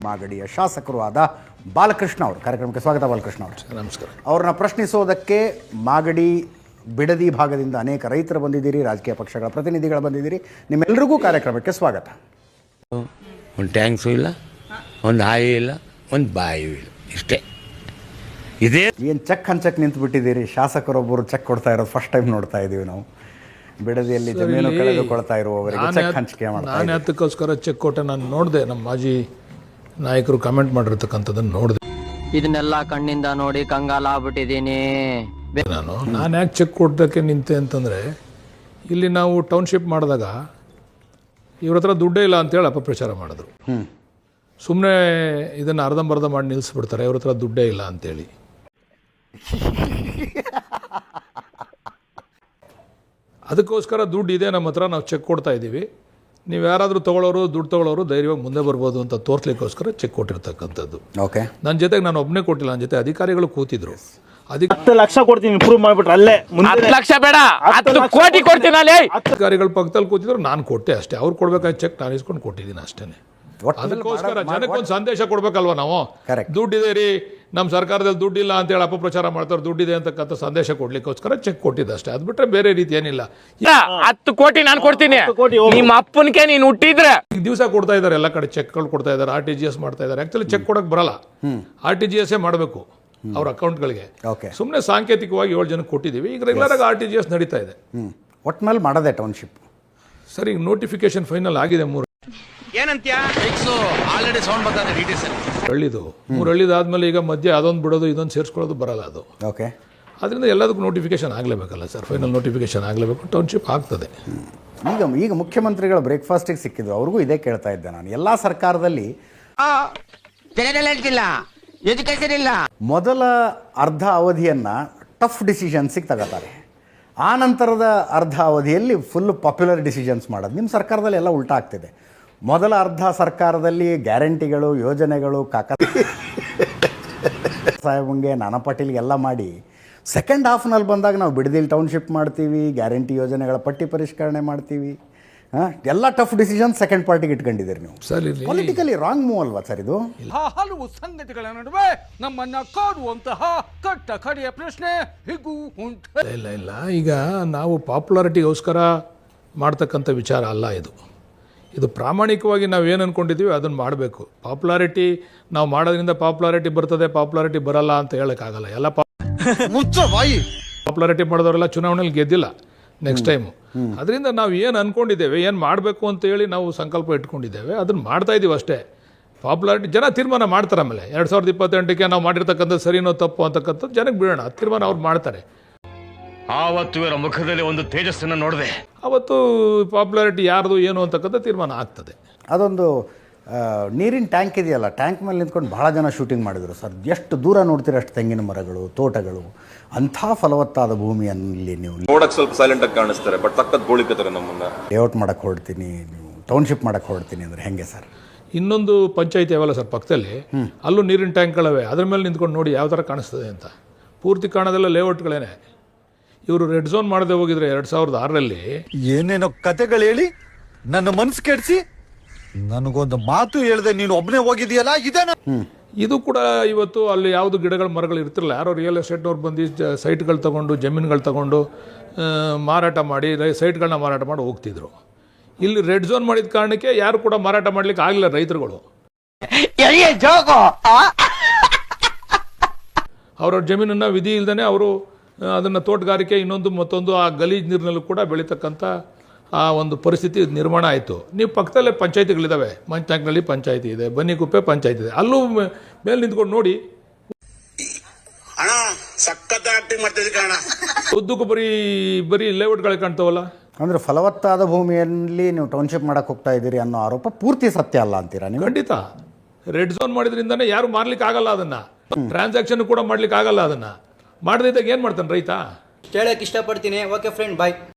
ಮಾಗಡಿಯ ಶಾಸಕರು ಆದ ಬಾಲಕೃಷ್ಣ ಅವರು ಕಾರ್ಯಕ್ರಮಕ್ಕೆ ಸ್ವಾಗತ. ಬಾಲಕೃಷ್ಣ ಅವರು ನಮಸ್ಕಾರ. ಅವ್ರನ್ನ ಪ್ರಶ್ನಿಸೋದಕ್ಕೆ ಮಾಗಡಿ ಬಿಡದಿ ಭಾಗದಿಂದ ಅನೇಕ ರೈತರು ಬಂದಿದ್ದೀರಿ, ರಾಜಕೀಯ ಪಕ್ಷಗಳ ಪ್ರತಿನಿಧಿಗಳು ಬಂದಿದ್ದೀರಿ. ನಿಮ್ಮೆಲ್ಲರಿಗೂ ಕಾರ್ಯಕ್ರಮಕ್ಕೆ ಸ್ವಾಗತ. ಒಂದು ಟ್ಯಾಂಕ್ಸು ಇಲ್ಲ, ಒಂದು ಹಾಯಿ ಇಲ್ಲ, ಒಂದು ಬಾಯಿಯೂ ಇಲ್ಲ, ಇಷ್ಟೇ. ಇದೇ ಏನು ಚೆಕ್ ಹಂಚಕ್ಕೆ ನಿಂತು ಬಿಟ್ಟಿದ್ದೀರಿ. ಶಾಸಕರೊಬ್ಬರು ಚೆಕ್ ಕೊಡ್ತಾ ಇರೋದು ಫಸ್ಟ್ ಟೈಮ್ ನೋಡ್ತಾ ಇದ್ದೀವಿ ನಾವು. ಬಿಡದಿಯಲ್ಲಿ ಜಮೀನು ಕಳೆದುಕೊಳ್ತಾ ಇರುವವರಿಗೆ ಚೆಕ್ ಹಂಚಿಕೆ ಮಾಡ್ತಾರೆ. ನಾನು ಅದಕ್ಕೋಸ್ಕರ ಚೆಕ್ ಕೊಟ್ಟೆ. ನಾನು ನೋಡಿದೆ, ನಮ್ಮ ಮಾಜಿ ನಾಯಕರು ಕಮೆಂಟ್ ಮಾಡಿರ್ತಕ್ಕಂಥದ್ದನ್ನು ನೋಡಿದೆ. ಇದನ್ನೆಲ್ಲ ಕಣ್ಣಿಂದ ನೋಡಿ ಕಂಗಾಲ ಆಗ್ಬಿಟ್ಟಿದ್ದೀನಿ. ನಾನು ಯಾಕೆ ಚೆಕ್ ಕೊಡೋದಕ್ಕೆ ನಿಂತೆ ಅಂತಂದರೆ, ಇಲ್ಲಿ ನಾವು ಟೌನ್ಶಿಪ್ ಮಾಡಿದಾಗ ಇವ್ರ ಹತ್ರ ದುಡ್ಡೇ ಇಲ್ಲ ಅಂತೇಳಿ ಅಪಪ್ರಚಾರ ಮಾಡಿದ್ರು. ಸುಮ್ಮನೆ ಇದನ್ನು ಅರ್ಧಂಬರ್ಧ ಮಾಡಿ ನಿಲ್ಲಿಸ್ಬಿಡ್ತಾರೆ, ಇವ್ರ ಹತ್ರ ದುಡ್ಡೇ ಇಲ್ಲ ಅಂತೇಳಿ. ಅದಕ್ಕೋಸ್ಕರ ದುಡ್ಡು ಇದೆ ನಮ್ಮ ಹತ್ರ, ನಾವು ಚೆಕ್ ಕೊಡ್ತಾ ಇದ್ದೀವಿ, ನೀವು ಯಾರಾದರೂ ದುಡ್ಡು ತೊಗೊಳ್ಳೋರು ಧೈರ್ಯವಾಗಿ ಮುಂದೆ ಬರ್ಬೋದು ಅಂತ ತೋರಿಸ್ಲಿಕ್ಕೋಸ್ಕರ ಚೆಕ್ ಕೊಟ್ಟಿರ್ತಕ್ಕಂಥದ್ದು. ಓಕೆ, ನನ್ನ ಜೊತೆಗೆ ನಾನು ಒಬ್ಬನೇ ಕೊಟ್ಟಿಲ್ಲ, ನನ್ನ ಜೊತೆ ಅಧಿಕಾರಿಗಳು ಕೂತಿದ್ರು. 10 ಲಕ್ಷ ಕೊಡ್ತೀನಿ, ಇಂಪ್ರೂವ್ ಮಾಡ್ಬಿಟ್ರೆ ಅಲ್ಲೇ 10 ಲಕ್ಷ ಬೇಡ, 10 ಕೋಟಿ ಕೊಡ್ತೀನಿ. ಅಧಿಕಾರಿಗಳು ಪಕ್ಕದಲ್ಲಿ ಕೂತಿದ್ರು, ನಾನು ಕೊಟ್ಟೆ ಅಷ್ಟೇ. ಅವ್ರು ಕೊಡ್ಬೇಕಾದ ಚೆಕ್ ನಾನು ಇಸ್ಕೊಂಡು ಕೊಟ್ಟಿದ್ದೀನಿ ಅಷ್ಟೇ. ಅದಕ್ಕೋಸ್ಕರ ಜನಕ್ಕೊಂದು ಸಂದೇಶ ಕೊಡ್ಬೇಕಲ್ವ ನಾವು. ದುಡ್ಡಿದೆ ರೀ, ನಮ್ಮ ಸರ್ಕಾರದಲ್ಲಿ ದುಡ್ಡಿಲ್ಲ ಅಂತೇಳಿ ಅಪಪ್ರಚಾರ ಮಾಡ್ತಾರೆ, ದುಡ್ಡಿದೆ ಅಂತಕ್ಕಂಥ ಸಂದೇಶ ಕೊಡ್ಲಿಕ್ಕೋಸ್ಕರ ಚೆಕ್ ಕೊಟ್ಟಿದ್ದೆ ಅಷ್ಟೇ. ಅದು ಬಿಟ್ರೆ ಬೇರೆ ರೀತಿ ಏನಿಲ್ಲ. 10 ಕೋಟಿ ನಾನು ಕೊಡ್ತೀನಿ, ನಿಮ್ಮ ಅಪ್ಪನಿಗೆ ನೀನು ಹುಟ್ಟಿದ್ರೆ. ದಿವಸ ಕೊಡ್ತಾ ಇದ್ದಾರೆ, ಎಲ್ಲ ಕಡೆ ಚೆಕ್ಗಳು ಕೊಡ್ತಾ ಇದ್ದಾರೆ, RTGS ಮಾಡ್ತಾ ಇದ್ದಾರೆ. ಆಕ್ಚುಲಿ ಚೆಕ್ ಕೊಡಕ್ಕೆ ಬರಲ್ಲ, RTGS ಮಾಡಬೇಕು ಅವ್ರ ಅಕೌಂಟ್ಗಳಿಗೆ. ಸುಮ್ಮನೆ ಸಾಂಕೇತಿಕವಾಗಿ 7 ಜನಕ್ಕೆ ಕೊಟ್ಟಿದ್ದೀವಿ. ಈಗ ರೆಗ್ಯುಲರ್ ಆಗಿ RTGS ನಡೀತಾ ಇದೆ. ಒಟ್ನಲ್ಲಿ ಮಾಡೋದೆ ಟೌನ್ಶಿಪ್. ಸರಿ, ನೋಟಿಫಿಕೇಶನ್ ಫೈನಲ್ ಆಗಿದೆ. 3 ಹಳ್ಳಿದು 3 ಹಳ್ಳಿದಾದ್ಮೇಲೆ ಈಗ ಮಧ್ಯೆ ಅದೊಂದು ಬಿಡೋದು ಇದೊಂದು ಸೇರಿಸ್ಕೊಳ್ಳೋದು ಬರಲ್ಲ ಅದು. ಓಕೆ, ಅದರಿಂದ ಎಲ್ಲದಕ್ಕೂ ನೋಟಿಫಿಕೇಶನ್ ಆಗಲೇಬೇಕಲ್ಲ ಸರ್. ಫೈನಲ್ ನೋಟಿಫಿಕೇಶನ್ ಆಗಲೇಬೇಕು, ಟೌನ್ಶಿಪ್ ಆಗ್ತದೆ. ಈಗ ಮುಖ್ಯಮಂತ್ರಿಗಳು ಬ್ರೇಕ್ಫಾಸ್ಟಿಗೆ ಸಿಕ್ಕಿದ್ರು, ಅವ್ರಿಗೂ ಇದೇ ಕೇಳ್ತಾ ಇದ್ದೆ ನಾನು. ಎಲ್ಲ ಸರ್ಕಾರದಲ್ಲಿ ಮೊದಲ ಅರ್ಧ ಅವಧಿಯನ್ನು ಟಫ್ ಡಿಸಿಷನ್ಸಿಗೆ ತಗೋತಾರೆ, ಆ ನಂತರದ ಅರ್ಧ ಅವಧಿಯಲ್ಲಿ ಫುಲ್ ಪಾಪ್ಯುಲರ್ ಡಿಸಿಷನ್ಸ್ ಮಾಡೋದು. ನಿಮ್ಮ ಸರ್ಕಾರದಲ್ಲಿ ಎಲ್ಲ ಉಲ್ಟಾ ಆಗ್ತಿದೆ. ಮೊದಲ ಅರ್ಧ ಸರ್ಕಾರದಲ್ಲಿ ಗ್ಯಾರಂಟಿಗಳು, ಯೋಜನೆಗಳು, ಸಾಹೇಬಂಗೆ, ನಾನಾ ಪಾಟೀಲ್ಗೆ ಎಲ್ಲ ಮಾಡಿ, ಸೆಕೆಂಡ್ ಹಾಫ್ನಲ್ಲಿ ಬಂದಾಗ ನಾವು ಬಿಡದಿಲ್ ಟೌನ್ಶಿಪ್ ಮಾಡ್ತೀವಿ, ಗ್ಯಾರಂಟಿ ಯೋಜನೆಗಳ ಪಟ್ಟಿ ಪರಿಷ್ಕರಣೆ ಮಾಡ್ತೀವಿ, ಎಲ್ಲ ಟಫ್ ಡಿಸಿಷನ್ ಸೆಕೆಂಡ್ ಪಾರ್ಟಿಗೆ ಇಟ್ಕೊಂಡಿದ್ದೀರಿ ನೀವು. ಪೊಲಿಟಿಕಲಿ ರಾಂಗ್ ಮೂವ್ ಅಲ್ವಾ ಸರ್ ಇದು? ಹಲವು ಸಂಗತಿಗಳ ನಡುವೆ ನಮ್ಮನ್ನ ಕಾಡುವಂತಹ ಕಟ್ಟ ಕಡೆಯ ಪ್ರಶ್ನೆ ಹೀಗೂ ಉಂಟು. ಇಲ್ಲ, ಈಗ ನಾವು ಪಾಪ್ಯುಲಾರಿಟಿಗೋಸ್ಕರ ಮಾಡ್ತಕ್ಕಂಥ ವಿಚಾರ ಅಲ್ಲ ಇದು. ಇದು ಪ್ರಾಮಾಣಿಕವಾಗಿ ನಾವು ಏನು ಅಂದ್ಕೊಂಡಿದ್ದೀವಿ ಅದನ್ನು ಮಾಡಬೇಕು. ಪಾಪ್ಯುಲಾರಿಟಿ ನಾವು ಮಾಡೋದ್ರಿಂದ ಪಾಪ್ಯುಲಾರಿಟಿ ಬರ್ತದೆ, ಪಾಪ್ಯುಲಾರಿಟಿ ಬರಲ್ಲ ಅಂತ ಹೇಳೋಕ್ಕಾಗಲ್ಲ. ಎಲ್ಲ ಪಾಪ್ಯುಲಾರಿಟಿ ಮಾಡಿದವರೆಲ್ಲ ಚುನಾವಣೆಯಲ್ಲಿ ಗೆದ್ದಿಲ್ಲ ನೆಕ್ಸ್ಟ್ ಟೈಮು. ಅದರಿಂದ ನಾವು ಏನು ಅಂದ್ಕೊಂಡಿದ್ದೇವೆ, ಏನು ಮಾಡಬೇಕು ಅಂತೇಳಿ ನಾವು ಸಂಕಲ್ಪ ಇಟ್ಕೊಂಡಿದ್ದೇವೆ, ಅದನ್ನು ಮಾಡ್ತಾ ಇದ್ದೀವಿ ಅಷ್ಟೇ. ಪಾಪ್ಯುಲಾರಿಟಿ ಜನ ತೀರ್ಮಾನ ಮಾಡ್ತಾರೆ. ಆಮೇಲೆ 2028ಕ್ಕೆ ನಾವು ಮಾಡಿರ್ತಕ್ಕಂಥದ್ದು ಸರಿನೋ ತಪ್ಪು ಅಂತಕ್ಕಂಥದ್ದು ಜನಕ್ಕೆ ಬಿಡೋಣ, ತೀರ್ಮಾನ ಅವ್ರು ಮಾಡ್ತಾರೆ. ಆವತ್ತು ಇವರ ಮುಖದಲ್ಲಿ ಒಂದು ತೇಜಸ್ಸನ್ನು ನೋಡಿದೆ. ಅವತ್ತು ಪಾಪ್ಯುಲಾರಿಟಿ ಯಾರ್ದು ಏನು ಅಂತಕ್ಕಂಥ ತೀರ್ಮಾನ ಆಗ್ತದೆ. ಅದೊಂದು ನೀರಿನ ಟ್ಯಾಂಕ್ ಇದೆಯಲ್ಲ, ಟ್ಯಾಂಕ್ ಮೇಲೆ ನಿಂತ್ಕೊಂಡು ಭಾಳ ಜನ ಶೂಟಿಂಗ್ ಮಾಡಿದರು ಸರ್. ಎಷ್ಟು ದೂರ ನೋಡ್ತೀರ ಅಷ್ಟು ತೆಂಗಿನ ಮರಗಳು, ತೋಟಗಳು, ಅಂಥ ಫಲವತ್ತಾದ ಭೂಮಿಯಲ್ಲಿ ನೀವು ನೋಡಕ್ಕೆ ಸ್ವಲ್ಪ ಸೈಲೆಂಟ್ ಆಗಿ ಕಾಣಿಸ್ತಾರೆ, ಬಟ್ ಸಖತ್ ಗೋಳಿಕತ್ತಾರೆ ನಮ್ಮನ್ನ. ಲೇಔಟ್ ಮಾಡಕ್ಕೆ ಹೊರಡ್ತೀನಿ, ನೀವು ಟೌನ್ಶಿಪ್ ಮಾಡಕ್ಕೆ ಹೊರಡ್ತೀನಿ ಅಂದರೆ ಹೆಂಗೆ ಸರ್? ಇನ್ನೊಂದು ಪಂಚಾಯತಿ ಅವಲ್ಲ ಸರ್ ಪಕ್ಕದಲ್ಲಿ, ಅಲ್ಲೂ ನೀರಿನ ಟ್ಯಾಂಕ್ಗಳವೆ. ಅದ್ರ ಮೇಲೆ ನಿಂತ್ಕೊಂಡು ನೋಡಿ ಯಾವ ಥರ ಕಾಣಿಸ್ತದೆ ಅಂತ. ಪೂರ್ತಿ ಕಾಣೋದೆಲ್ಲ ಲೇಔಟ್ಗಳೇನೆ. ಇವರು ರೆಡ್ ಝೋನ್ ಮಾಡದೆ ಹೋಗಿದ್ರೆ 2006ರಲ್ಲಿ ಏನೇನೋ ಕತೆಗಳು ಹೇಳಿ ನನ್ನ ಮನಸ್ಸು ಕೆಡಿಸಿ ನನಗೊಂದು ಮಾತು ಹೇಳ್ದೆ ನೀನು ಒಬ್ಬನೇ ಹೋಗಿದೆಯಲ್ಲ, ಇದೇನ ಇದು ಕೂಡ ಇವತ್ತು ಅಲ್ಲಿ ಯಾವುದು ಗಿಡಗಳು ಮರಗಳು ಇರ್ತಿರಲ್ಲ. ಯಾರೋ ರಿಯಲ್ ಎಸ್ಟೇಟ್ನವ್ರು ಬಂದು ಸೈಟ್ಗಳು ತಗೊಂಡು, ಜಮೀನುಗಳು ತಗೊಂಡು ಮಾರಾಟ ಮಾಡಿ, ಸೈಟ್ಗಳನ್ನ ಮಾರಾಟ ಮಾಡಿ ಹೋಗ್ತಿದ್ರು. ಇಲ್ಲಿ ರೆಡ್ ಝೋನ್ ಮಾಡಿದ ಕಾರಣಕ್ಕೆ ಯಾರು ಕೂಡ ಮಾರಾಟ ಮಾಡ್ಲಿಕ್ಕೆ ಆಗಲಿಲ್ಲ ರೈತರುಗಳು. ಅವ್ರವ್ರ ಜಮೀನನ್ನು ವಿಧಿ ಇಲ್ದೇ ಅವರು ಅದನ್ನು ತೋಟಗಾರಿಕೆ ಇನ್ನೊಂದು ಮತ್ತೊಂದು ಆ ಗಲೀಜ್ ನೀರಿನಲ್ಲೂ ಕೂಡ ಬೆಳೀತಕ್ಕಂಥ ಆ ಒಂದು ಪರಿಸ್ಥಿತಿ ನಿರ್ಮಾಣ ಆಯಿತು. ನೀವು ಪಕ್ಕದಲ್ಲೇ ಪಂಚಾಯತಿಗಳಿದ್ದಾವೆ, ಮಂಚಾಕ್ನಲ್ಲಿ ಪಂಚಾಯತಿ ಇದೆ, ಬನ್ನಿಗುಪ್ಪೆ ಪಂಚಾಯತಿ ಇದೆ. ಅಲ್ಲೂ ಮೇಲೆ ನಿಂತ್ಕೊಂಡು ನೋಡಿ, ಉದ್ದಕ್ಕೂ ಬರೀ ಲೇಔಟ್ಗಳು ಕಾಣ್ತಾವಲ್ಲ. ಅಂದರೆ ಫಲವತ್ತಾದ ಭೂಮಿಯಲ್ಲಿ ನೀವು ಟೌನ್ಶಿಪ್ ಮಾಡಕ್ಕೆ ಹೋಗ್ತಾ ಇದ್ದೀರಿ ಅನ್ನೋ ಆರೋಪ ಪೂರ್ತಿ ಸತ್ಯ ಅಲ್ಲ ಅಂತೀರಾ ನೀವು? ಖಂಡಿತ. ರೆಡ್ ಝೋನ್ ಮಾಡಿದ್ರಿಂದನೇ ಯಾರು ಮಾರ್ಲಿಕ್ಕೆ ಆಗಲ್ಲ, ಅದನ್ನು ಟ್ರಾನ್ಸಾಕ್ಷನ್ ಕೂಡ ಮಾಡ್ಲಿಕ್ಕೆ ಆಗಲ್ಲ. ಅದನ್ನು ಮಾಡದಿದ್ದಾಗ ಏನು ಮಾಡ್ತಾನೆ ರೈತ? ಕೇಳಕ್ಕೆ ಇಷ್ಟಪಡ್ತೀನಿ. ಓಕೆ ಫ್ರೆಂಡ್, ಬಾಯ್.